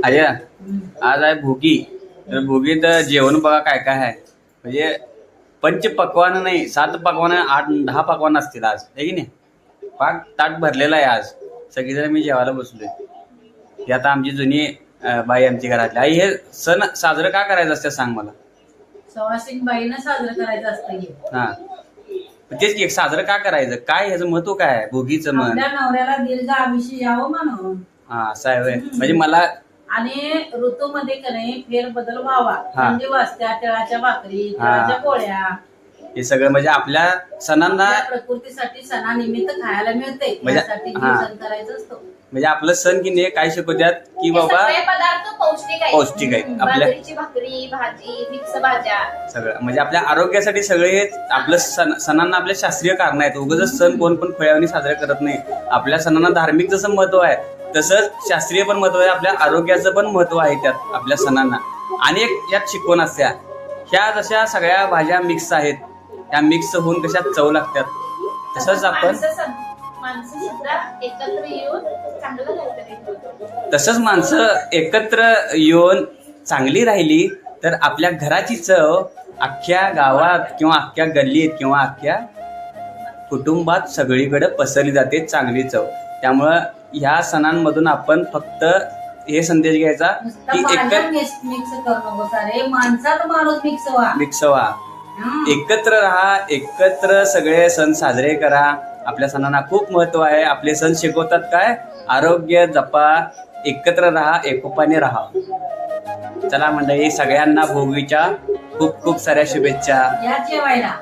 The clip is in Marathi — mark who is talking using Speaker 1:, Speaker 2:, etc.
Speaker 1: आया आज आहे भोगी. तर भोगीत जेवण बघा काय काय आहे. म्हणजे पंच पक्वान नाही, 7 पक्वान, 8-10 पक्वान असतील आज, आहे की नाही. पाक ताट भरलेला आहे आज. सगळीजण मी जेवायला बसलोय. ही आता आमची जुनी बाई आमची घरातली. आई, हे सण साजरं का करायचं असतं सांग मला.
Speaker 2: सवासिक बाईनं साजरं करायचं असतं हे.
Speaker 1: हा, तेच की साजरं का करायचं, काय ह्याचं महत्व काय आहे भोगीचं म्हण.
Speaker 2: आपल्या नवऱ्याला दीर्घ आयुष्य यावं म्हणून.
Speaker 1: हा, असं आहे होय. म्हणजे मला
Speaker 2: आणि ऋतूमध्ये कधी फेरबदल व्हावा.
Speaker 1: हा.
Speaker 2: थंडी वाजत्या, तिळाच्या भाकरी, तिळाच्या पोळ्या,
Speaker 1: हे सगळं म्हणजे आपल्या सणांना,
Speaker 2: आपल्या प्रकृतीसाठी सणानिमित्त खायला मिळते.
Speaker 1: म्हणजे
Speaker 2: यासाठी
Speaker 1: हा.
Speaker 2: सण करायचं असतो.
Speaker 1: म्हणजे आपलं सण की नाही काय शिकवतात की
Speaker 3: हे
Speaker 1: बाबा
Speaker 3: सगळे पदार्थ पौष्टिक आहेत.
Speaker 1: पौष्टिक आहेत. आपल्या
Speaker 3: बाजरीची भाकरी, भाजी, मिक्स भाज्या.
Speaker 1: सगळं म्हणजे आपल्या आरोग्यासाठी सगळे हे आपलं सणांना आपल्या शास्त्रीय कारण आहेत. उगाच सण कोण पण फळ्यावणी साजरे करत नाही. आपल्या सणांना धार्मिक जसं महत्व आहे तसंच शास्त्रीय पण महत्व आहे. आपल्या आरोग्याचं पण महत्व आहे त्यात आपल्या सणांना. आणि एक यात शिकवण असत्या, ह्या जशा सगळ्या भाज्या मिक्स आहेत, त्या मिक्स होऊन कशा चव लागतात. तसंच आपण
Speaker 3: माणसं सुद्धा एकत्र येऊन चांगलं काहीतरी.
Speaker 1: तसंच माणसं एकत्र येऊन चांगली राहिली तर आपल्या घराची चव अख्ख्या गावात किंवा अख्ख्या गल्लीत किंवा अख्ख्या कुटुंबात सगळीकडे पसरली जाते चांगली चव. त्यामुळं ह्या सणांमधून आपण फक्त हे संदेश घ्यायचा की
Speaker 2: मिक्स करू नको सारे, माणसात माणूस मिक्स व्हा.
Speaker 1: एकत्र राहा, एकत्र सगळे सण साजरे करा. आपल्या सणांना खूप महत्व आहे. आपले सण शिकवतात काय, आरोग्य जपा, एकत्र राहा, एकोपाने राहा. चला मंडळी, सगळ्यांना भोगीच्या खूप खूप साऱ्या शुभेच्छा.
Speaker 2: या जेवायला.